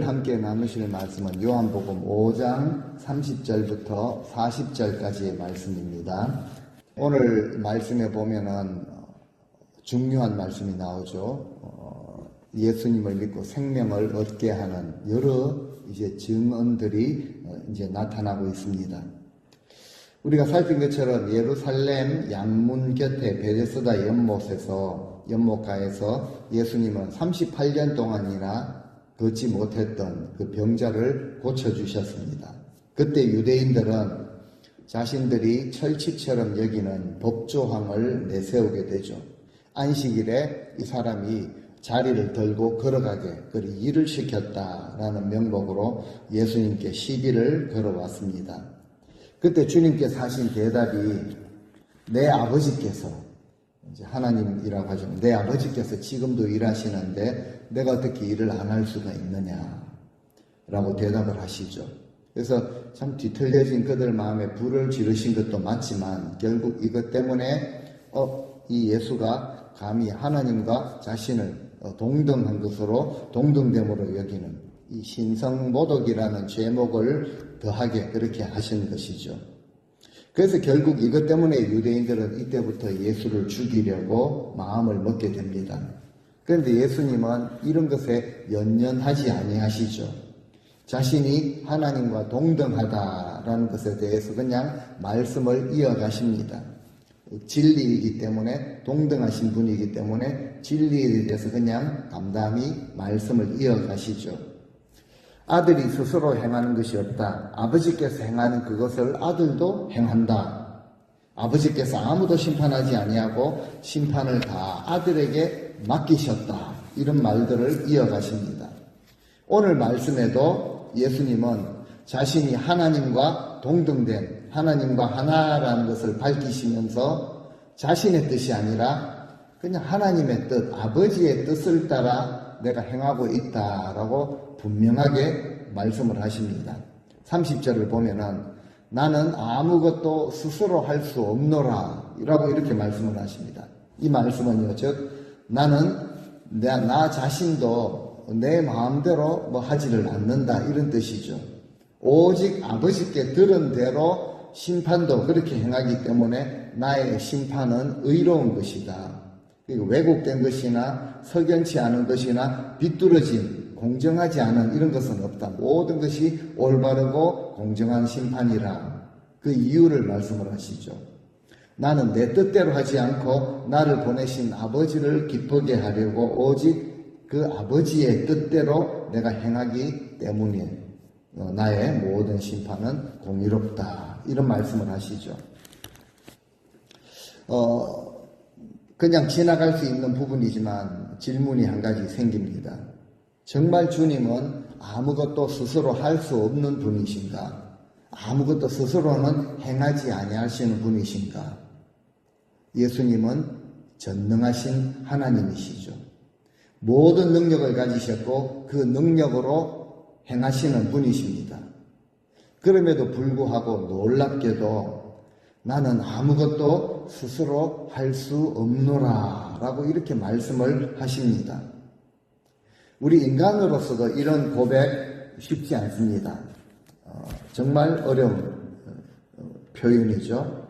오늘 함께 나누실 말씀은 요한복음 5장 30절부터 40절까지의 말씀입니다. 오늘 말씀에 보면은 중요한 말씀이 나오죠. 예수님을 믿고 생명을 얻게 하는 여러 이제 증언들이 이제 나타나고 있습니다. 우리가 살핀 것처럼 예루살렘 양문 곁에 베데스다 연못가에서 예수님은 38년 동안이나 걷지 못했던 그 병자를 고쳐주셨습니다. 그때 유대인들은 자신들이 철칙처럼 여기는 법조항을 내세우게 되죠. 안식일에 이 사람이 자리를 들고 걸어가게 그리 일을 시켰다라는 명목으로 예수님께 시비를 걸어왔습니다. 그때 주님께서 하신 대답이 내 아버지께서 이제 하나님이라고 하죠. 내 아버지께서 지금도 일하시는데 내가 어떻게 일을 안 할 수가 있느냐라고 대답을 하시죠. 그래서 참 뒤틀려진 그들 마음에 불을 지르신 것도 맞지만 결국 이것 때문에 이 예수가 감히 하나님과 자신을 동등한 것으로 동등됨으로 여기는 이 신성모독이라는 죄목을 더하게 그렇게 하신 것이죠. 그래서 결국 이것 때문에 유대인들은 이때부터 예수를 죽이려고 마음을 먹게 됩니다. 그런데 예수님은 이런 것에 연연하지 아니하시죠. 자신이 하나님과 동등하다라는 것에 대해서 그냥 말씀을 이어가십니다. 진리이기 때문에 동등하신 분이기 때문에 진리에 대해서 그냥 담담히 말씀을 이어가시죠. 아들이 스스로 행하는 것이 없다. 아버지께서 행하는 그것을 아들도 행한다. 아버지께서 아무도 심판하지 아니하고 심판을 다 아들에게 맡기셨다. 이런 말들을 이어가십니다. 오늘 말씀에도 예수님은 자신이 하나님과 동등된 하나님과 하나라는 것을 밝히시면서 자신의 뜻이 아니라 그냥 하나님의 뜻, 아버지의 뜻을 따라 내가 행하고 있다라고 분명하게 말씀을 하십니다. 30절을 보면은 나는 아무것도 스스로 할 수 없노라 라고 이렇게 말씀을 하십니다. 이 말씀은요, 즉 나는 나 자신도 내 마음대로 하지를 않는다 이런 뜻이죠. 오직 아버지께 들은 대로 심판도 그렇게 행하기 때문에 나의 심판은 의로운 것이다. 그리고 왜곡된 것이나 석연치 않은 것이나 비뚤어진 공정하지 않은 이런 것은 없다. 모든 것이 올바르고 공정한 심판이라. 그 이유를 말씀을 하시죠. 나는 내 뜻대로 하지 않고 나를 보내신 아버지를 기쁘게 하려고 오직 그 아버지의 뜻대로 내가 행하기 때문에 나의 모든 심판은 공의롭다. 이런 말씀을 하시죠. 그냥 지나갈 수 있는 부분이지만 질문이 한 가지 생깁니다. 정말 주님은 아무것도 스스로 할 수 없는 분이신가? 아무것도 스스로는 행하지 아니하시는 분이신가? 예수님은 전능하신 하나님이시죠. 모든 능력을 가지셨고 그 능력으로 행하시는 분이십니다. 그럼에도 불구하고 놀랍게도 나는 아무것도 스스로 할 수 없노라 라고 이렇게 말씀을 하십니다. 우리 인간으로서도 이런 고백 쉽지 않습니다. 정말 어려운 표현이죠.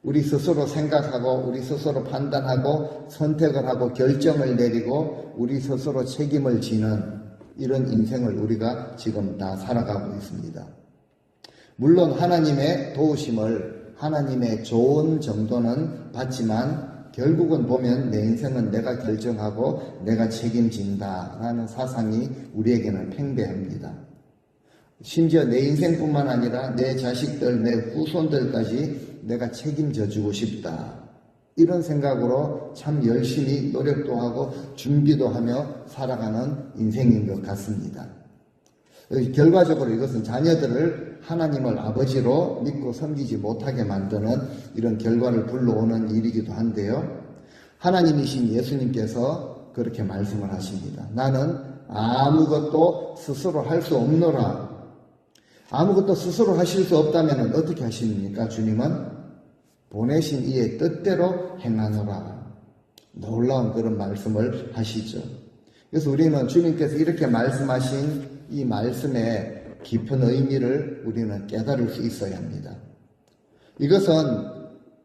우리 스스로 생각하고 우리 스스로 판단하고 선택을 하고 결정을 내리고 우리 스스로 책임을 지는 이런 인생을 우리가 지금 다 살아가고 있습니다. 물론 하나님의 도우심을 하나님의 좋은 정도는 받지만 결국은 보면 내 인생은 내가 결정하고 내가 책임진다라는 사상이 우리에게는 팽배합니다. 심지어 내 인생뿐만 아니라 내 자식들, 내 후손들까지 내가 책임져 주고 싶다. 이런 생각으로 참 열심히 노력도 하고 준비도 하며 살아가는 인생인 것 같습니다. 결과적으로 이것은 자녀들을 하나님을 아버지로 믿고 섬기지 못하게 만드는 이런 결과를 불러오는 일이기도 한데요. 하나님이신 예수님께서 그렇게 말씀을 하십니다. 나는 아무것도 스스로 할 수 없노라. 아무것도 스스로 하실 수 없다면 어떻게 하십니까? 주님은 보내신 이의 뜻대로 행하노라. 놀라운 그런 말씀을 하시죠. 그래서 우리는 주님께서 이렇게 말씀하신 이 말씀의 깊은 의미를 우리는 깨달을 수 있어야 합니다. 이것은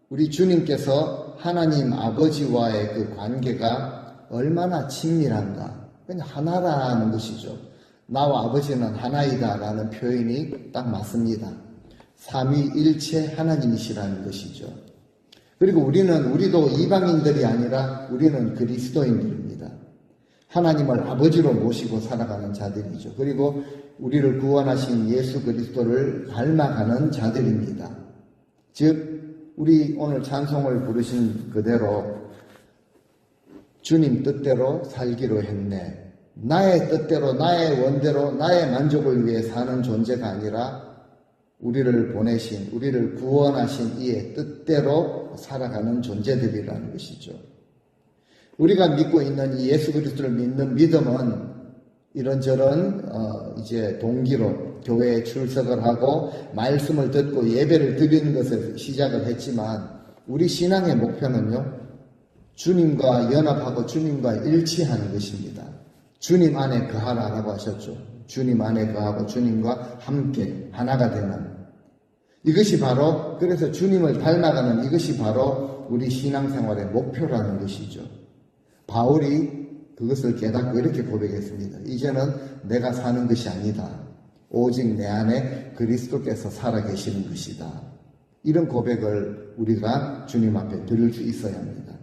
우리 주님께서 하나님 아버지와의 그 관계가 얼마나 친밀한가, 그냥 하나라는 것이죠. 나와 아버지는 하나이다 라는 표현이 딱 맞습니다. 삼위일체 하나님이시라는 것이죠. 그리고 우리도 이방인들이 아니라 우리는 그리스도인들입니다. 하나님을 아버지로 모시고 살아가는 자들이죠. 그리고 우리를 구원하신 예수 그리스도를 닮아가는 자들입니다. 즉 우리 오늘 찬송을 부르신 그대로 주님 뜻대로 살기로 했네. 나의 뜻대로, 나의 원대로, 나의 만족을 위해 사는 존재가 아니라 우리를 보내신, 우리를 구원하신 이의 뜻대로 살아가는 존재들이라는 것이죠. 우리가 믿고 있는 이 예수 그리스도를 믿는 믿음은 이런저런 이제 동기로 교회에 출석을 하고 말씀을 듣고 예배를 드리는 것을 시작을 했지만 우리 신앙의 목표는요, 주님과 연합하고 주님과 일치하는 것입니다. 주님 안에 거하라라고 하셨죠. 주님 안에 거하고 주님과 함께 하나가 되는 이것이 바로, 그래서 주님을 닮아가는 이것이 바로 우리 신앙생활의 목표라는 것이죠. 바울이 그것을 깨닫고 이렇게 고백했습니다. 이제는 내가 사는 것이 아니다. 오직 내 안에 그리스도께서 살아계시는 것이다. 이런 고백을 우리가 주님 앞에 드릴 수 있어야 합니다.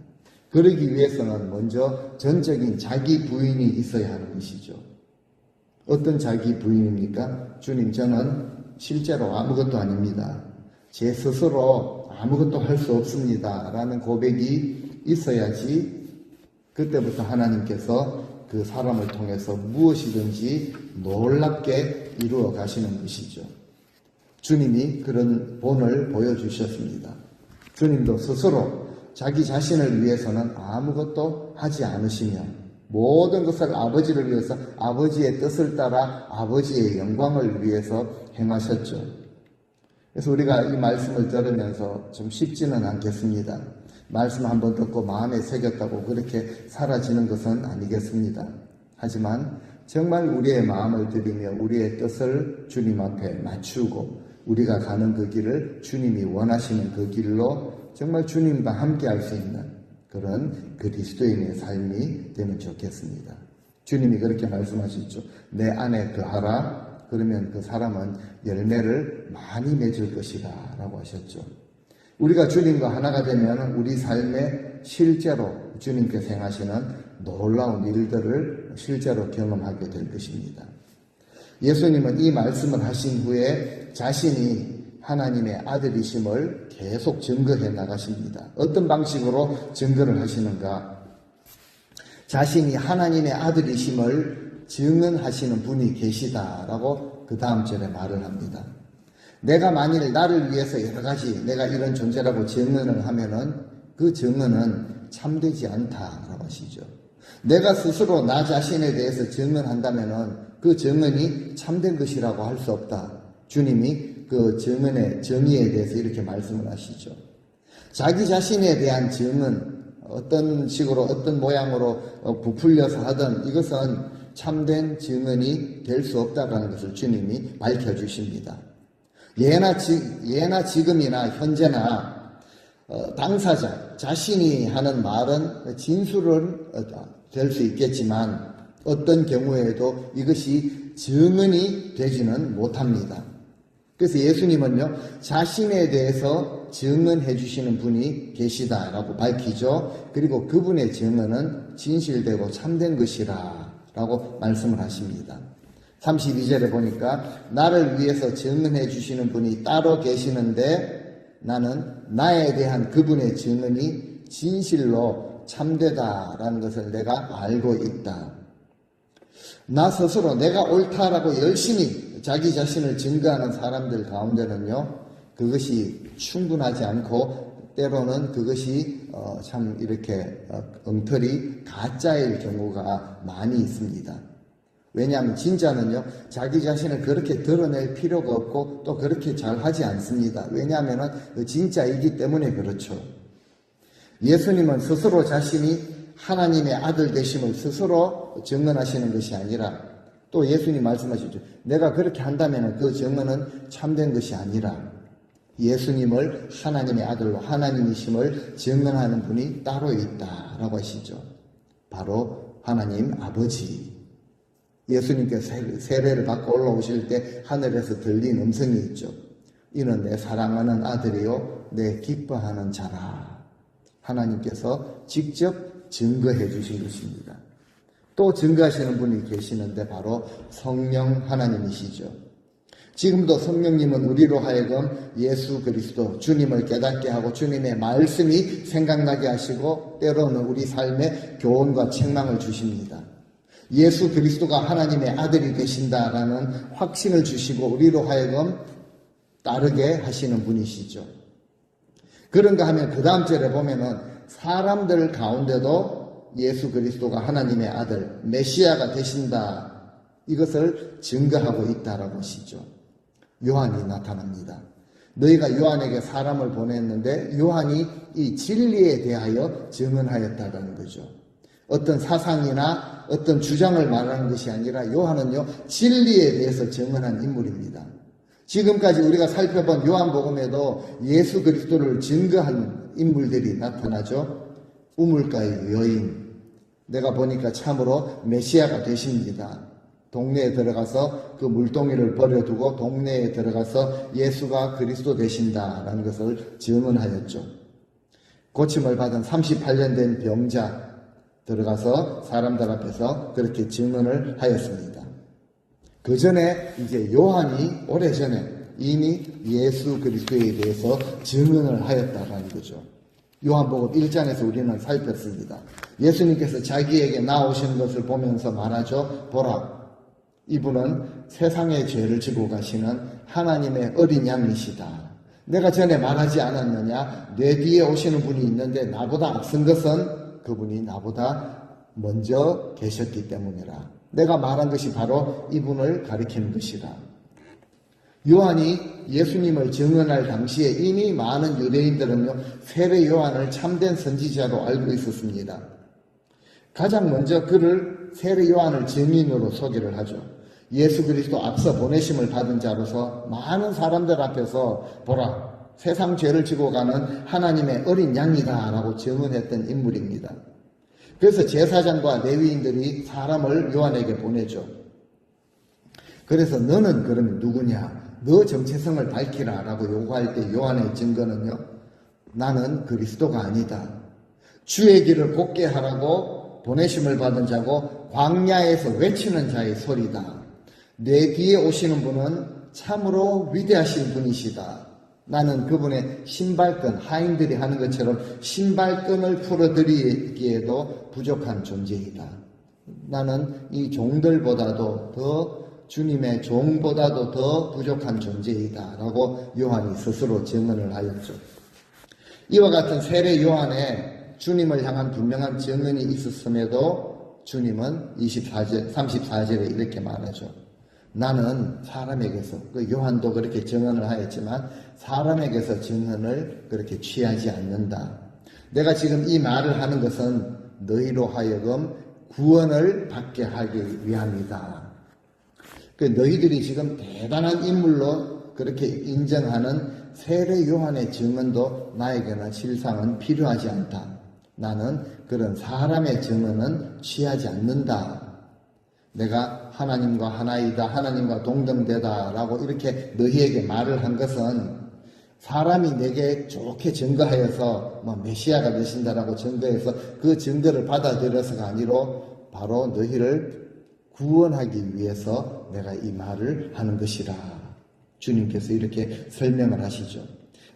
그러기 위해서는 먼저 전적인 자기 부인이 있어야 하는 것이죠. 어떤 자기 부인입니까? 주님, 저는 실제로 아무것도 아닙니다. 제 스스로 아무것도 할 수 없습니다. 라는 고백이 있어야지 그때부터 하나님께서 그 사람을 통해서 무엇이든지 놀랍게 이루어 가시는 것이죠. 주님이 그런 본을 보여주셨습니다. 주님도 스스로 자기 자신을 위해서는 아무것도 하지 않으시며 모든 것을 아버지를 위해서 아버지의 뜻을 따라 아버지의 영광을 위해서 행하셨죠. 그래서 우리가 이 말씀을 들으면서 좀 쉽지는 않겠습니다. 말씀 한번 듣고 마음에 새겼다고 그렇게 사라지는 것은 아니겠습니다. 하지만 정말 우리의 마음을 들이며 우리의 뜻을 주님 앞에 맞추고 우리가 가는 그 길을 주님이 원하시는 그 길로 정말 주님과 함께 할 수 있는 그런 그리스도인의 삶이 되면 좋겠습니다. 주님이 그렇게 말씀하시죠. 내 안에 거하라. 그러면 그 사람은 열매를 많이 맺을 것이다 라고 하셨죠. 우리가 주님과 하나가 되면 우리 삶에 실제로 주님께서 행하시는 놀라운 일들을 실제로 경험하게 될 것입니다. 예수님은 이 말씀을 하신 후에 자신이 하나님의 아들이심을 계속 증거해 나가십니다. 어떤 방식으로 증거를 하시는가? 자신이 하나님의 아들이심을 증언하시는 분이 계시다라고 그 다음 절에 말을 합니다. 내가 만일 나를 위해서 여러 가지 내가 이런 존재라고 증언을 하면은 그 증언은 참되지 않다라고 하시죠. 내가 스스로 나 자신에 대해서 증언한다면은 그 증언이 참된 것이라고 할 수 없다. 주님이 그 증언의 정의에 대해서 이렇게 말씀을 하시죠. 자기 자신에 대한 증언, 어떤 식으로 어떤 모양으로 부풀려서 하든 이것은 참된 증언이 될 수 없다라는 것을 주님이 밝혀주십니다. 예나 지금이나 현재나 당사자 자신이 하는 말은 진술은 될 수 있겠지만 어떤 경우에도 이것이 증언이 되지는 못합니다. 그래서 예수님은요, 자신에 대해서 증언해 주시는 분이 계시다라고 밝히죠. 그리고 그분의 증언은 진실되고 참된 것이라 라고 말씀을 하십니다. 32절에 보니까 나를 위해서 증언해 주시는 분이 따로 계시는데 나는 나에 대한 그분의 증언이 진실로 참되다라는 것을 내가 알고 있다. 나 스스로 내가 옳다라고 열심히 자기 자신을 증거하는 사람들 가운데는요, 그것이 충분하지 않고 때로는 그것이 참 이렇게 엉터리 가짜일 경우가 많이 있습니다. 왜냐하면 진짜는요, 자기 자신을 그렇게 드러낼 필요가 없고 또 그렇게 잘 하지 않습니다. 왜냐하면 진짜이기 때문에 그렇죠. 예수님은 스스로 자신이 하나님의 아들 되심을 스스로 증언하시는 것이 아니라 또 예수님 말씀하시죠. 내가 그렇게 한다면 그 증언은 참된 것이 아니라 예수님을 하나님의 아들로 하나님이심을 증언하는 분이 따로 있다라고 하시죠. 바로 하나님 아버지. 예수님께서 세례를 받고 올라오실 때 하늘에서 들린 음성이 있죠. 이는 내 사랑하는 아들이요 내 기뻐하는 자라. 하나님께서 직접 증거해 주신 것입니다. 또 증거하시는 분이 계시는데 바로 성령 하나님이시죠. 지금도 성령님은 우리로 하여금 예수 그리스도 주님을 깨닫게 하고 주님의 말씀이 생각나게 하시고 때로는 우리 삶에 교훈과 책망을 주십니다. 예수 그리스도가 하나님의 아들이 되신다라는 확신을 주시고 우리로 하여금 따르게 하시는 분이시죠. 그런가 하면 그 다음 절에 보면은 사람들 가운데도 예수 그리스도가 하나님의 아들 메시아가 되신다 이것을 증거하고 있다라고 하시죠. 요한이 나타납니다. 너희가 요한에게 사람을 보냈는데 요한이 이 진리에 대하여 증언하였다라는 거죠. 어떤 사상이나 어떤 주장을 말하는 것이 아니라 요한은요 진리에 대해서 증언한 인물입니다. 지금까지 우리가 살펴본 요한복음에도 예수 그리스도를 증거한 인물들이 나타나죠. 우물가의 여인, 내가 보니까 참으로 메시아가 되십니다. 동네에 들어가서 그 물동이를 버려두고 동네에 들어가서 예수가 그리스도 되신다라는 것을 증언하였죠. 고침을 받은 38년 된 병자 들어가서 사람들 앞에서 그렇게 증언을 하였습니다. 그 전에 이제 요한이 오래전에 이미 예수 그리스도에 대해서 증언을 하였다라는 거죠. 요한복음 1장에서 우리는 살폈습니다. 예수님께서 자기에게 나오시는 것을 보면서 말하죠. 보라, 이분은 세상의 죄를 지고 가시는 하나님의 어린 양이시다. 내가 전에 말하지 않았느냐? 내 뒤에 오시는 분이 있는데 나보다 앞선 것은 그분이 나보다 먼저 계셨기 때문이라. 내가 말한 것이 바로 이분을 가리키는 것이다. 요한이 예수님을 증언할 당시에 이미 많은 유대인들은요, 세례 요한을 참된 선지자로 알고 있었습니다. 가장 먼저 그를 세례 요한을 증인으로 소개를 하죠. 예수 그리스도 앞서 보내심을 받은 자로서 많은 사람들 앞에서 보라, 세상 죄를 지고 가는 하나님의 어린 양이다 라고 증언했던 인물입니다. 그래서 제사장과 레위인들이 사람을 요한에게 보내죠. 그래서 너는 그러면 누구냐? 너 정체성을 밝히라 라고 요구할 때 요한의 증거는요, 나는 그리스도가 아니다. 주의 길을 곱게 하라고 보내심을 받은 자고 광야에서 외치는 자의 소리다. 내 뒤에 오시는 분은 참으로 위대하신 분이시다. 나는 그분의 신발끈, 하인들이 하는 것처럼 신발끈을 풀어드리기에도 부족한 존재이다. 나는 이 종들보다도 더 주님의 종보다도 더 부족한 존재이다 라고 요한이 스스로 증언을 하였죠. 이와 같은 세례 요한에 주님을 향한 분명한 증언이 있었음에도 주님은 34절에 이렇게 말하죠. 나는 사람에게서, 그 요한도 그렇게 증언을 하였지만 사람에게서 증언을 그렇게 취하지 않는다. 내가 지금 이 말을 하는 것은 너희로 하여금 구원을 받게 하기 위함이다. 그 너희들이 지금 대단한 인물로 그렇게 인정하는 세례 요한의 증언도 나에게는 실상은 필요하지 않다. 나는 그런 사람의 증언은 취하지 않는다. 내가 하나님과 하나이다, 하나님과 동등되다 라고 이렇게 너희에게 말을 한 것은 사람이 내게 좋게 증거하여서 메시아가 되신다라고 증거해서 그 증거를 받아들여서가 아니로 바로 너희를 구원하기 위해서 내가 이 말을 하는 것이라. 주님께서 이렇게 설명을 하시죠.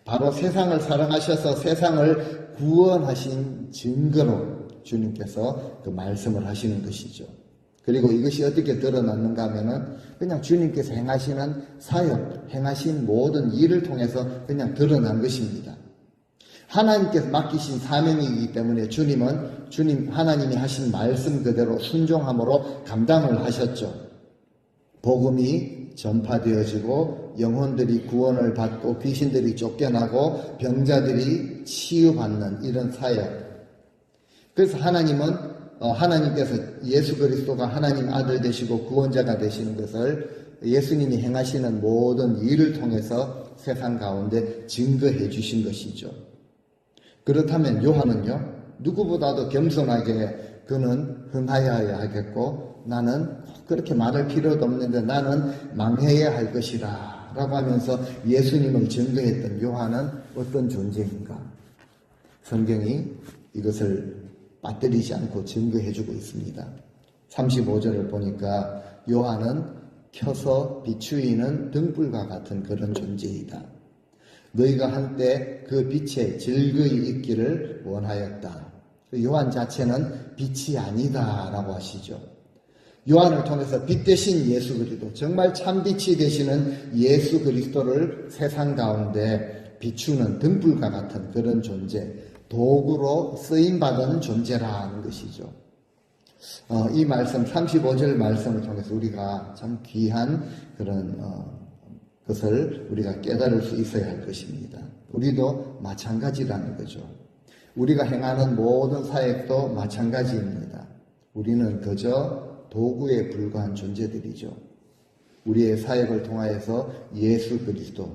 바로 세상을 사랑하셔서 세상을 구원하신 증거로 주님께서 그 말씀을 하시는 것이죠. 그리고 이것이 어떻게 드러났는가 하면은 그냥 주님께서 행하시는 사역, 행하신 모든 일을 통해서 그냥 드러난 것입니다. 하나님께서 맡기신 사명이기 때문에 주님 하나님이 하신 말씀 그대로 순종함으로 감당을 하셨죠. 복음이 전파되어지고 영혼들이 구원을 받고 귀신들이 쫓겨나고 병자들이 치유받는 이런 사역. 그래서 하나님은 하나님께서 예수 그리스도가 하나님 아들 되시고 구원자가 되시는 것을 예수님이 행하시는 모든 일을 통해서 세상 가운데 증거해 주신 것이죠. 그렇다면 요한은요, 누구보다도 겸손하게 그는 흥하여야 하겠고 나는 그렇게 말할 필요도 없는데 나는 망해야 할 것이다 라고 하면서 예수님을 증거했던 요한은 어떤 존재인가? 성경이 이것을 빠뜨리지 않고 증거해주고 있습니다. 35절을 보니까 요한은 켜서 비추이는 등불과 같은 그런 존재이다. 너희가 한때 그 빛에 즐거이 있기를 원하였다. 요한 자체는 빛이 아니다 라고 하시죠. 요한을 통해서 빛 대신 예수 그리스도, 정말 참 빛이 되시는 예수 그리스도를 세상 가운데 비추는 등불과 같은 그런 존재, 도구로 쓰임받은 존재라는 것이죠. 이 말씀 35절 말씀을 통해서 우리가 참 귀한 그런 것을 우리가 깨달을 수 있어야 할 것입니다. 우리도 마찬가지라는 거죠. 우리가 행하는 모든 사역도 마찬가지입니다. 우리는 그저 도구에 불과한 존재들이죠. 우리의 사역을 통하여서 예수 그리스도,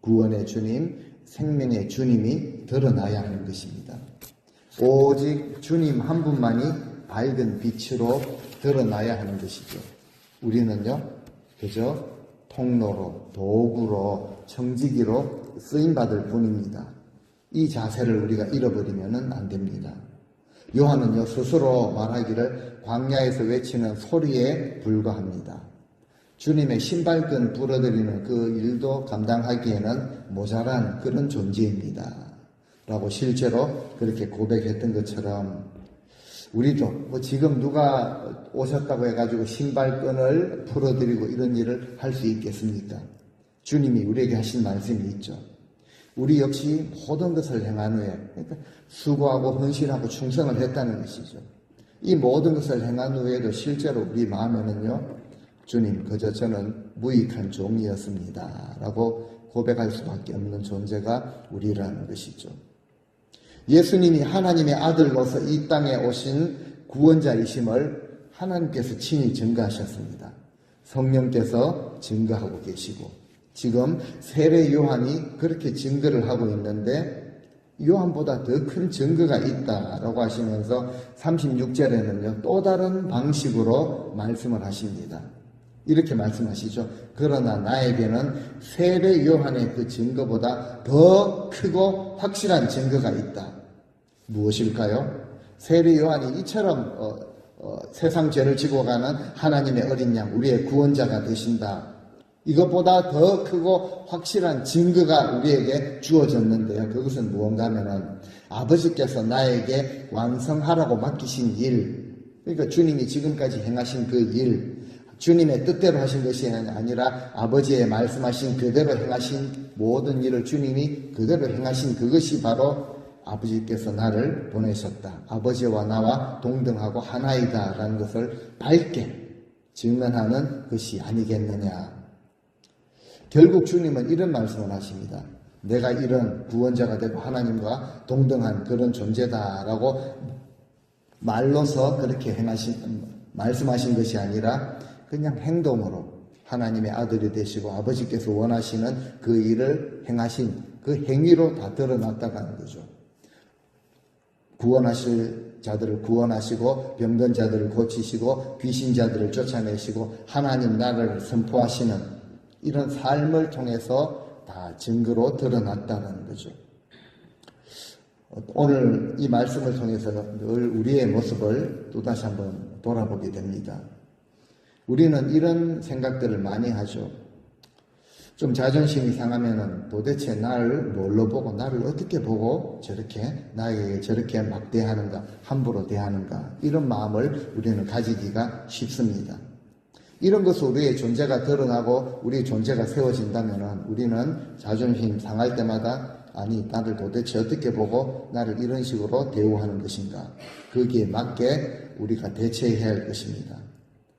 구원의 주님, 생명의 주님이 드러나야 하는 것입니다. 오직 주님 한 분만이 밝은 빛으로 드러나야 하는 것이죠. 우리는요, 그저 통로로, 도구로, 청지기로 쓰임받을 뿐입니다. 이 자세를 우리가 잃어버리면 안 됩니다. 요한은요, 스스로 말하기를 광야에서 외치는 소리에 불과합니다. 주님의 신발끈 부러뜨리는 그 일도 감당하기에는 모자란 그런 존재입니다. 라고 실제로 그렇게 고백했던 것처럼 우리도 지금 누가 오셨다고 해가지고 신발끈을 풀어드리고 이런 일을 할 수 있겠습니까? 주님이 우리에게 하신 말씀이 있죠. 우리 역시 모든 것을 행한 후에, 그러니까 수고하고 헌신하고 충성을 했다는 것이죠. 이 모든 것을 행한 후에도 실제로 우리 마음에는요, 주님, 그저 저는 무익한 종이었습니다 라고 고백할 수밖에 없는 존재가 우리라는 것이죠. 예수님이 하나님의 아들로서 이 땅에 오신 구원자이심을 하나님께서 친히 증거하셨습니다. 성령께서 증거하고 계시고 지금 세례 요한이 그렇게 증거를 하고 있는데 요한보다 더 큰 증거가 있다라고 하시면서 36절에는요, 또 다른 방식으로 말씀을 하십니다. 이렇게 말씀하시죠. 그러나 나에게는 세례 요한의 그 증거보다 더 크고 확실한 증거가 있다. 무엇일까요? 세례 요한이 이처럼 세상 죄를 지고 가는 하나님의 어린 양, 우리의 구원자가 되신다. 이것보다 더 크고 확실한 증거가 우리에게 주어졌는데요. 그것은 무언가 하면은 아버지께서 나에게 완성하라고 맡기신 일, 그러니까 주님이 지금까지 행하신 그 일, 주님의 뜻대로 하신 것이 아니라 아버지의 말씀하신 그대로 행하신 모든 일을 주님이 그대로 행하신 그것이 바로 아버지께서 나를 보내셨다. 아버지와 나와 동등하고 하나이다 라는 것을 밝게 증언하는 것이 아니겠느냐. 결국 주님은 이런 말씀을 하십니다. 내가 이런 구원자가 되고 하나님과 동등한 그런 존재다라고 말로서 그렇게 말씀하신 것이 아니라 그냥 행동으로 하나님의 아들이 되시고 아버지께서 원하시는 그 일을 행하신 그 행위로 다 드러났다는 거죠. 구원하실 자들을 구원하시고 병든 자들을 고치시고 귀신 자들을 쫓아내시고 하나님 나라를 선포하시는 이런 삶을 통해서 다 증거로 드러났다는 거죠. 오늘 이 말씀을 통해서 늘 우리의 모습을 또다시 한번 돌아보게 됩니다. 우리는 이런 생각들을 많이 하죠. 좀 자존심이 상하면은 도대체 나를 뭘로 보고 나를 어떻게 보고 저렇게 나에게 저렇게 막 대하는가, 함부로 대하는가, 이런 마음을 우리는 가지기가 쉽습니다. 이런 것은 우리의 존재가 드러나고 우리의 존재가 세워진다면은 우리는 자존심 상할 때마다 아니 나를 도대체 어떻게 보고 나를 이런 식으로 대우하는 것인가, 거기에 맞게 우리가 대처해야 할 것입니다.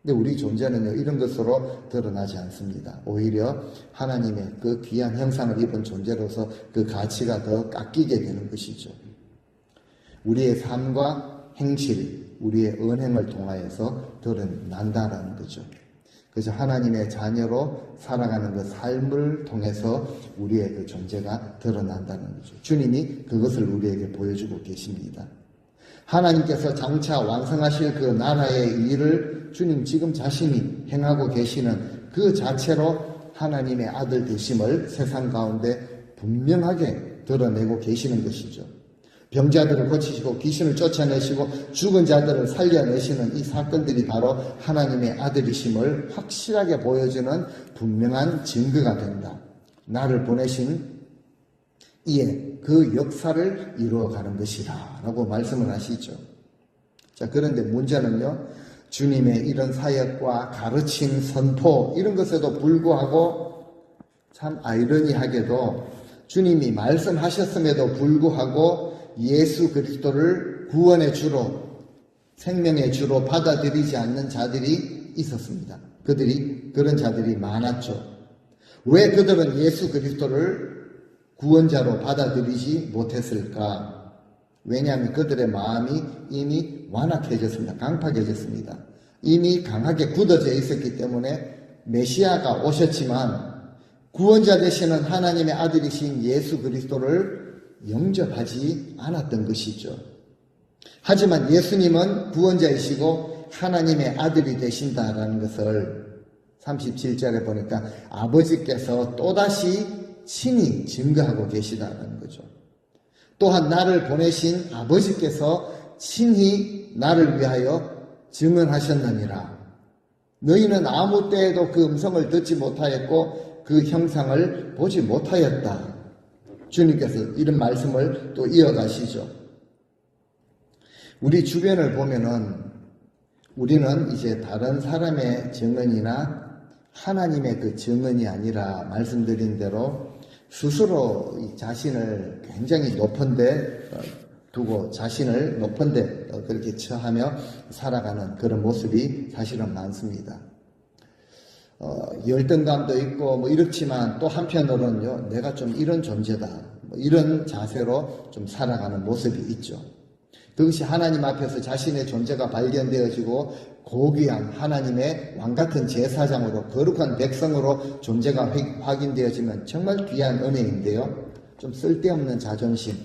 근데 우리 존재는요, 이런 것으로 드러나지 않습니다. 오히려 하나님의 그 귀한 형상을 입은 존재로서 그 가치가 더 깎이게 되는 것이죠. 우리의 삶과 행실, 우리의 언행을 통하여서 드러난다라는 거죠. 그래서 하나님의 자녀로 살아가는 그 삶을 통해서 우리의 그 존재가 드러난다는 거죠. 주님이 그것을 우리에게 보여주고 계십니다. 하나님께서 장차 완성하실 그 나라의 일을 주님 지금 자신이 행하고 계시는 그 자체로 하나님의 아들 되심을 세상 가운데 분명하게 드러내고 계시는 것이죠. 병자들을 고치시고 귀신을 쫓아내시고 죽은 자들을 살려내시는 이 사건들이 바로 하나님의 아들이심을 확실하게 보여주는 분명한 증거가 된다. 나를 보내신 이에 그 역사를 이루어가는 것이다 라고 말씀을 하시죠. 자, 그런데 문제는요, 주님의 이런 사역과 가르침, 선포 이런 것에도 불구하고 참 아이러니하게도 주님이 말씀하셨음에도 불구하고 예수 그리스도를 구원의 주로, 생명의 주로 받아들이지 않는 자들이 있었습니다. 그런 자들이 많았죠. 왜 그들은 예수 그리스도를 구원자로 받아들이지 못했을까? 왜냐하면 그들의 마음이 이미 완악해졌습니다. 강팍해졌습니다. 이미 강하게 굳어져 있었기 때문에 메시아가 오셨지만 구원자 되시는 하나님의 아들이신 예수 그리스도를 영접하지 않았던 것이죠. 하지만 예수님은 구원자이시고 하나님의 아들이 되신다라는 것을 37절에 보니까 아버지께서 또다시 친히 증거하고 계시다는 거죠. 또한 나를 보내신 아버지께서 친히 나를 위하여 증언하셨느니라. 너희는 아무 때에도 그 음성을 듣지 못하였고 그 형상을 보지 못하였다. 주님께서 이런 말씀을 또 이어가시죠. 우리 주변을 보면은 우리는 이제 다른 사람의 증언이나 하나님의 그 증언이 아니라 말씀드린 대로 스스로 자신을 굉장히 높은 데 두고 자신을 높은 데 그렇게 처하며 살아가는 그런 모습이 사실은 많습니다. 열등감도 있고 뭐 이렇지만 또 한편으로는요, 내가 좀 이런 존재다, 뭐 이런 자세로 좀 살아가는 모습이 있죠. 그것이 하나님 앞에서 자신의 존재가 발견되어지고 고귀한 하나님의 왕같은 제사장으로 거룩한 백성으로 존재가 확인되어지면 정말 귀한 은혜인데요. 좀 쓸데없는 자존심,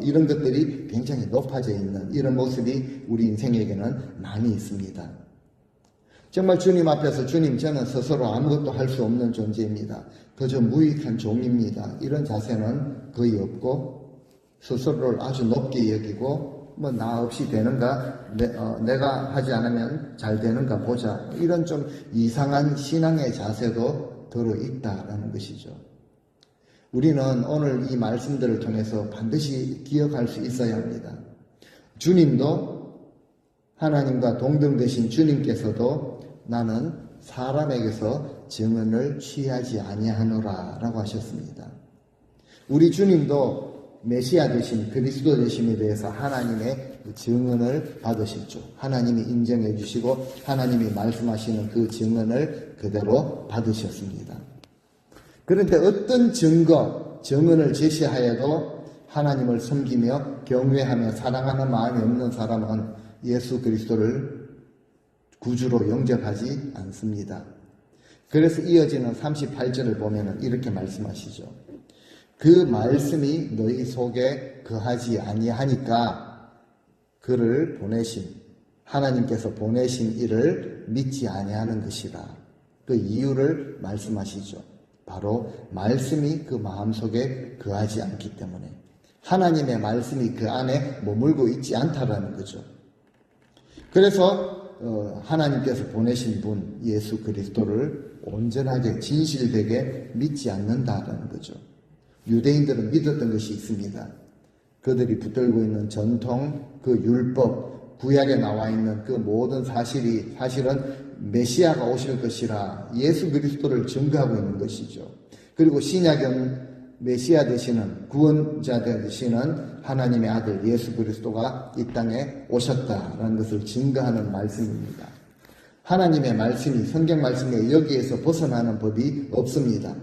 이런 것들이 굉장히 높아져 있는 이런 모습이 우리 인생에게는 많이 있습니다. 정말 주님 앞에서 주님, 저는 스스로 아무것도 할 수 없는 존재입니다. 그저 무익한 종입니다. 이런 자세는 거의 없고 스스로를 아주 높게 여기고 뭐 나 없이 되는가, 내가 하지 않으면 잘 되는가 보자, 이런 좀 이상한 신앙의 자세도 들어있다라는 것이죠. 우리는 오늘 이 말씀들을 통해서 반드시 기억할 수 있어야 합니다. 주님도, 하나님과 동등되신 주님께서도 나는 사람에게서 증언을 취하지 아니하노라 라고 하셨습니다. 우리 주님도 메시아 되신 그리스도 되심에 대해서 하나님의 증언을 받으셨죠. 하나님이 인정해 주시고 하나님이 말씀하시는 그 증언을 그대로 받으셨습니다. 그런데 어떤 증언을 제시하여도 하나님을 섬기며 경외하며 사랑하는 마음이 없는 사람은 예수 그리스도를 구주로 영접하지 않습니다. 그래서 이어지는 38절을 보면 이렇게 말씀하시죠. 그 말씀이 너희 속에 거하지 아니하니까 그를 하나님께서 보내신 이를 믿지 아니하는 것이라. 그 이유를 말씀하시죠. 바로 말씀이 그 마음속에 거하지 않기 때문에, 하나님의 말씀이 그 안에 머물고 있지 않다라는 거죠. 그래서 하나님께서 보내신 분 예수 그리스도를 온전하게 진실되게 믿지 않는다라는 거죠. 유대인들은 믿었던 것이 있습니다. 그들이 붙들고 있는 전통, 그 율법, 구약에 나와 있는 그 모든 사실은 메시아가 오실 것이라 예수 그리스도를 증거하고 있는 것이죠. 그리고 신약은 메시아 되시는, 구원자 되시는 하나님의 아들 예수 그리스도가 이 땅에 오셨다라는 것을 증거하는 말씀입니다. 하나님의 말씀이, 성경 말씀에 여기에서 벗어나는 법이 없습니다.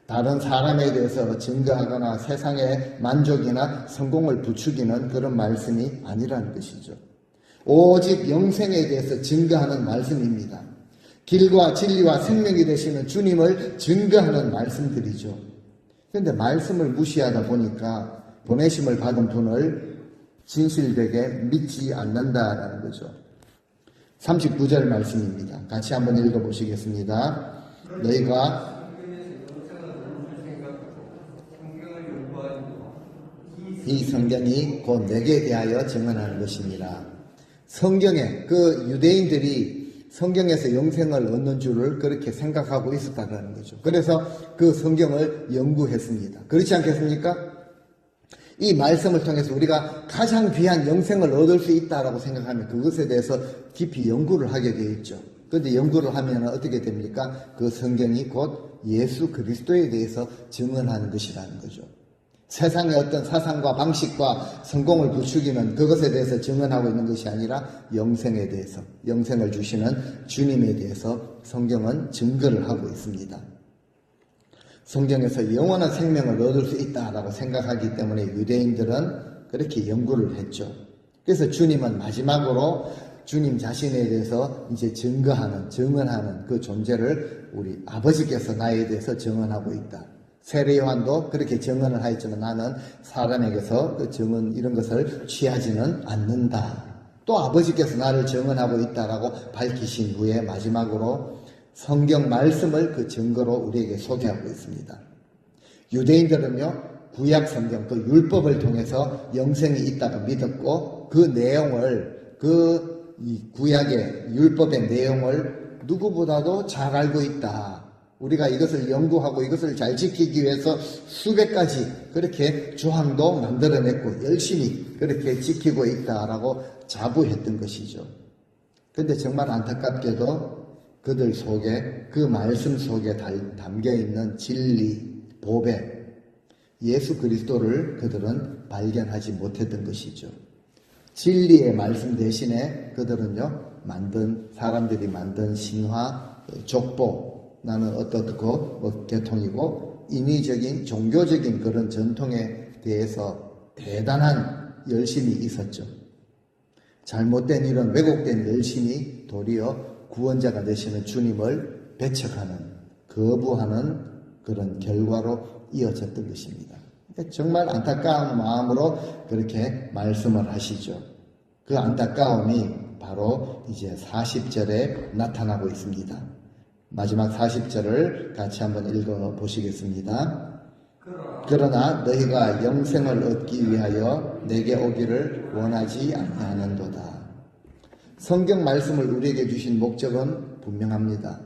다른 사람에 대해서 증거하거나 세상의 만족이나 성공을 부추기는 그런 말씀이 아니라는 것이죠. 오직 영생에 대해서 증거하는 말씀입니다. 길과 진리와 생명이 되시는 주님을 증거하는 말씀들이죠. 그런데 말씀을 무시하다 보니까 보내심을 받은 분을 진실되게 믿지 않는다라는 거죠. 39절 말씀입니다. 같이 한번 읽어보시겠습니다. 너희가 이 성경이 곧 내게 대하여 증언하는 것이니라. 성경에 그 유대인들이 성경에서 영생을 얻는 줄을 그렇게 생각하고 있었다는 거죠. 그래서 그 성경을 연구했습니다. 그렇지 않겠습니까? 이 말씀을 통해서 우리가 가장 귀한 영생을 얻을 수 있다라고 생각하면 그것에 대해서 깊이 연구를 하게 되어 있죠. 그런데 연구를 하면 어떻게 됩니까? 그 성경이 곧 예수 그리스도에 대해서 증언하는 것이라는 거죠. 세상의 어떤 사상과 방식과 성공을 부추기는 그것에 대해서 증언하고 있는 것이 아니라 영생에 대해서, 영생을 주시는 주님에 대해서 성경은 증거를 하고 있습니다. 성경에서 영원한 생명을 얻을 수 있다라고 생각하기 때문에 유대인들은 그렇게 연구를 했죠. 그래서 주님은 마지막으로 주님 자신에 대해서 이제 증언하는 그 존재를 우리 아버지께서 나에 대해서 증언하고 있다. 세례 요한도 그렇게 증언을 하였지만 나는 사람에게서 그 증언 이런 것을 취하지는 않는다. 또 아버지께서 나를 증언하고 있다라고 밝히신 후에 마지막으로 성경 말씀을 그 증거로 우리에게 소개하고 있습니다. 유대인들은요, 구약 성경, 그 율법을 통해서 영생이 있다고 믿었고, 그 내용을, 이 구약의 율법의 내용을 누구보다도 잘 알고 있다. 우리가 이것을 연구하고 이것을 잘 지키기 위해서 수백 가지 그렇게 조항도 만들어냈고, 열심히 그렇게 지키고 있다라고 자부했던 것이죠. 근데 정말 안타깝게도 그들 속에, 그 말씀 속에 담겨있는 진리, 보배, 예수 그리스도를 그들은 발견하지 못했던 것이죠. 진리의 말씀 대신에 그들은요, 사람들이 만든 신화, 족보, 나는 어떻고, 계통이고, 인위적인, 종교적인 그런 전통에 대해서 대단한 열심이 있었죠. 잘못된 이런 왜곡된 열심이 도리어 구원자가 되시는 주님을 배척하는, 거부하는 그런 결과로 이어졌던 것입니다. 정말 안타까운 마음으로 그렇게 말씀을 하시죠. 그 안타까움이 바로 이제 40절에 나타나고 있습니다. 마지막 40절을 같이 한번 읽어 보시겠습니다. 그러나 너희가 영생을 얻기 위하여 내게 오기를 원하지 아니하는도다. 성경 말씀을 우리에게 주신 목적은 분명합니다.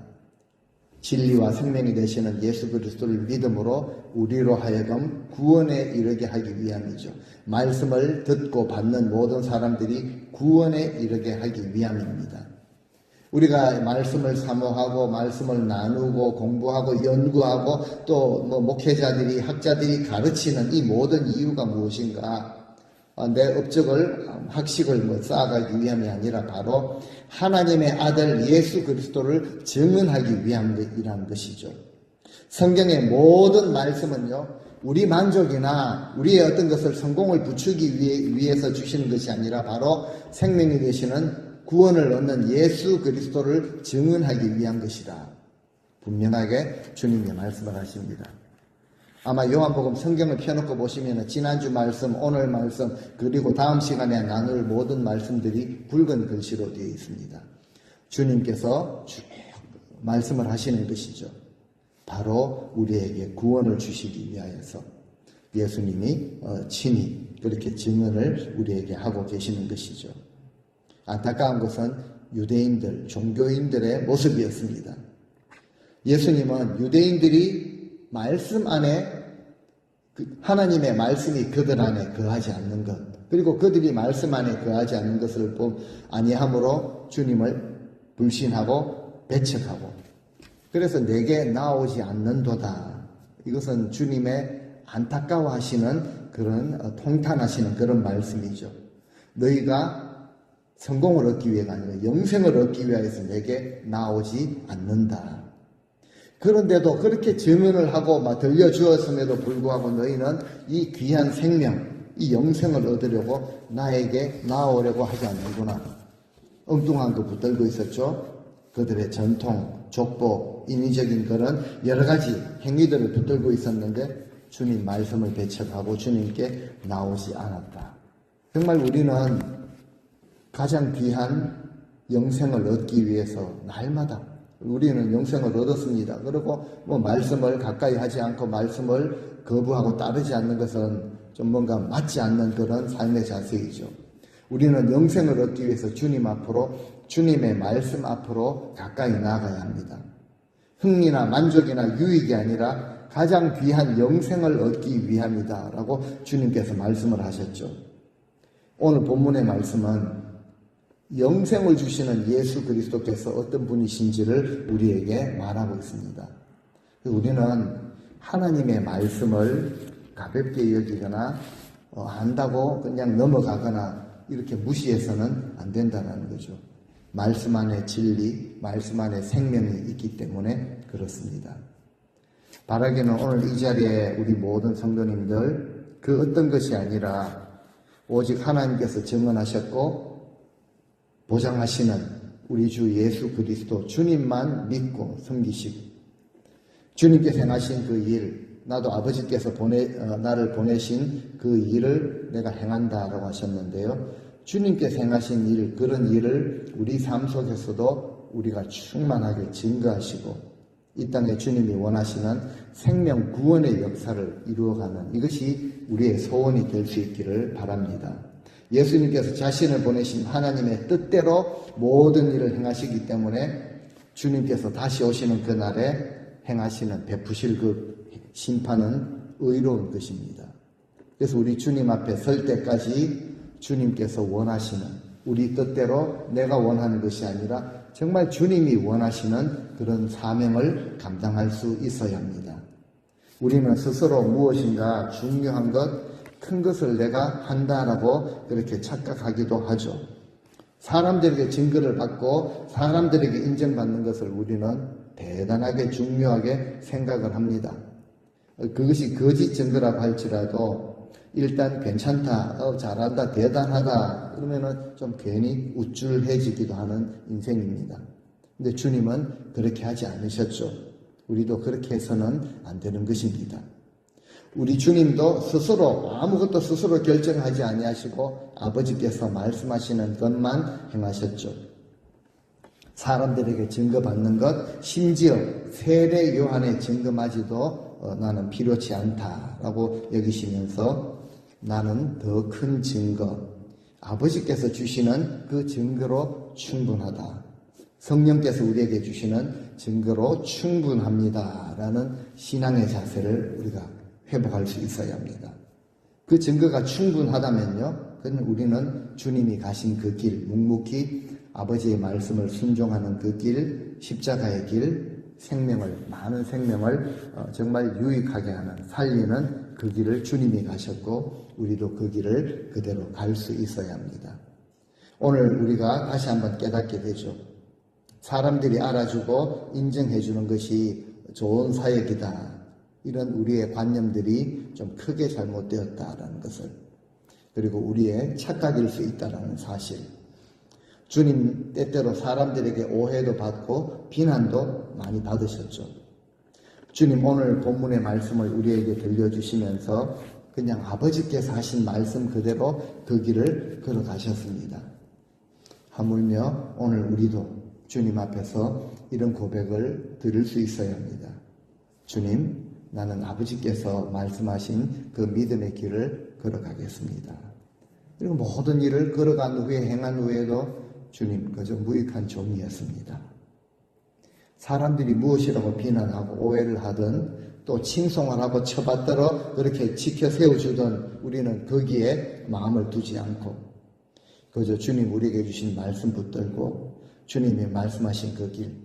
진리와 생명이 되시는 예수 그리스도를 믿음으로 우리로 하여금 구원에 이르게 하기 위함이죠. 말씀을 듣고 받는 모든 사람들이 구원에 이르게 하기 위함입니다. 우리가 말씀을 사모하고 말씀을 나누고 공부하고 연구하고 또 목회자들이 학자들이 가르치는 이 모든 이유가 무엇인가? 내 업적을 학식을 쌓아가기 위함이 아니라 바로 하나님의 아들 예수 그리스도를 증언하기 위함이라는 것이죠. 성경의 모든 말씀은요, 우리 만족이나 우리의 어떤 것을 성공을 부추기 위해서 주시는 것이 아니라 바로 생명이 되시는 구원을 얻는 예수 그리스도를 증언하기 위한 것이다. 분명하게 주님이 말씀을 하십니다. 아마 요한복음 성경을 펴놓고 보시면 지난주 말씀, 오늘 말씀, 그리고 다음 시간에 나눌 모든 말씀들이 붉은 글씨로 되어 있습니다. 주님께서 쭉 말씀을 하시는 것이죠. 바로 우리에게 구원을 주시기 위하여서 예수님이 친히 그렇게 증언을 우리에게 하고 계시는 것이죠. 안타까운 것은 유대인들, 종교인들의 모습이었습니다. 예수님은 유대인들이 말씀 안에 하나님의 말씀이 그들 안에 거하지 않는 것, 그리고 그들이 말씀 안에 거하지 않는 것을 아니함으로 주님을 불신하고 배척하고, 그래서 내게 나오지 않는도다. 이것은 주님의 안타까워하시는 그런 통탄하시는 그런 말씀이죠. 너희가 성공을 얻기 위해가 아니라 영생을 얻기 위해서 내게 나오지 않는다. 그런데도 그렇게 증언을 하고 막 들려주었음에도 불구하고 너희는 이 귀한 생명, 이 영생을 얻으려고 나에게 나오려고 하지 않는구나. 엉뚱한 거 붙들고 있었죠. 그들의 전통, 족보, 인위적인 그런 여러 가지 행위들을 붙들고 있었는데 주님 말씀을 배척하고 주님께 나오지 않았다. 정말 우리는 가장 귀한 영생을 얻기 위해서 날마다 우리는 영생을 얻었습니다. 그리고 말씀을 가까이 하지 않고 말씀을 거부하고 따르지 않는 것은 좀 뭔가 맞지 않는 그런 삶의 자세이죠. 우리는 영생을 얻기 위해서 주님 앞으로, 주님의 말씀 앞으로 가까이 나아가야 합니다. 흥미나 만족이나 유익이 아니라 가장 귀한 영생을 얻기 위함이다 라고 주님께서 말씀을 하셨죠. 오늘 본문의 말씀은 영생을 주시는 예수 그리스도께서 어떤 분이신지를 우리에게 말하고 있습니다. 우리는 하나님의 말씀을 가볍게 여기거나 안다고 그냥 넘어가거나 이렇게 무시해서는 안 된다는 거죠. 말씀 안에 진리, 말씀 안에 생명이 있기 때문에 그렇습니다. 바라기는 오늘 이 자리에 우리 모든 성도님들 그 어떤 것이 아니라 오직 하나님께서 증언하셨고 보장하시는 우리 주 예수 그리스도 주님만 믿고 섬기시고 주님께서 행하신 그 일, 나도 아버지께서 나를 보내신 그 일을 내가 행한다라고 하셨는데요. 주님께서 행하신 일, 그런 일을 우리 삶 속에서도 우리가 충만하게 증거하시고 이 땅에 주님이 원하시는 생명 구원의 역사를 이루어가는 이것이 우리의 소원이 될 수 있기를 바랍니다. 예수님께서 자신을 보내신 하나님의 뜻대로 모든 일을 행하시기 때문에 주님께서 다시 오시는 그날에 행하시는 베푸실 그 심판은 의로운 것입니다. 그래서 우리 주님 앞에 설 때까지 주님께서 원하시는 우리 뜻대로 내가 원하는 것이 아니라 정말 주님이 원하시는 그런 사명을 감당할 수 있어야 합니다. 우리는 스스로 무엇인가 중요한 것, 큰 것을 내가 한다라고 그렇게 착각하기도 하죠. 사람들에게 증거를 받고 사람들에게 인정받는 것을 우리는 대단하게 중요하게 생각을 합니다. 그것이 거짓 증거라고 할지라도 일단 괜찮다, 잘한다, 대단하다 그러면은 좀 괜히 우쭐해지기도 하는 인생입니다. 근데 주님은 그렇게 하지 않으셨죠. 우리도 그렇게 해서는 안 되는 것입니다. 우리 주님도 스스로 아무것도 스스로 결정하지 아니하시고 아버지께서 말씀하시는 것만 행하셨죠. 사람들에게 증거받는 것, 심지어 세례 요한의 증거마저도 나는 필요치 않다라고 여기시면서 나는 더 큰 증거, 아버지께서 주시는 그 증거로 충분하다. 성령께서 우리에게 주시는 증거로 충분합니다라는 신앙의 자세를 우리가 회복할 수 있어야 합니다. 그 증거가 충분하다면요, 그건 우리는 주님이 가신 그 길, 묵묵히 아버지의 말씀을 순종하는 그 길, 십자가의 길, 많은 생명을 정말 유익하게 하는, 살리는 그 길을 주님이 가셨고 우리도 그 길을 그대로 갈 수 있어야 합니다. 오늘 우리가 다시 한번 깨닫게 되죠. 사람들이 알아주고 인정해주는 것이 좋은 사역이다. 이런 우리의 관념들이 좀 크게 잘못되었다라는 것을, 그리고 우리의 착각일 수 있다라는 사실. 주님 때때로 사람들에게 오해도 받고 비난도 많이 받으셨죠. 주님 오늘 본문의 말씀을 우리에게 들려주시면서 그냥 아버지께서 하신 말씀 그대로 그 길을 걸어가셨습니다. 하물며 오늘 우리도 주님 앞에서 이런 고백을 드릴 수 있어야 합니다. 주님, 나는 아버지께서 말씀하신 그 믿음의 길을 걸어가겠습니다. 그리고 모든 일을 걸어간 후에 행한 후에도 주님 그저 무익한 종이었습니다. 사람들이 무엇이라고 비난하고 오해를 하든 또 칭송을 하고 쳐받들어 그렇게 지켜 세워주던 우리는 거기에 마음을 두지 않고 그저 주님 우리에게 주신 말씀 붙들고 주님이 말씀하신 그 길,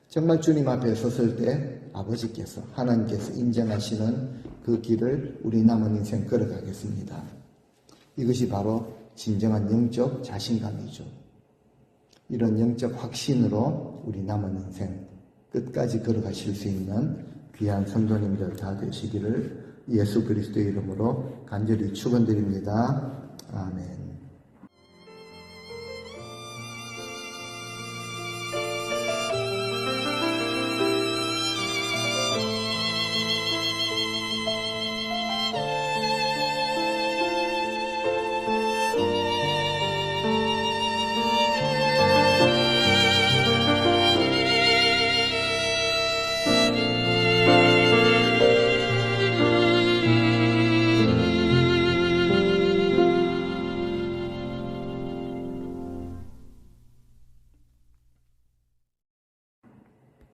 정말 주님 앞에 섰을 때 아버지께서, 하나님께서 인정하시는 그 길을 우리 남은 인생 걸어가겠습니다. 이것이 바로 진정한 영적 자신감이죠. 이런 영적 확신으로 우리 남은 인생 끝까지 걸어가실 수 있는 귀한 성도님들 다 되시기를 예수 그리스도의 이름으로 간절히 축원드립니다. 아멘.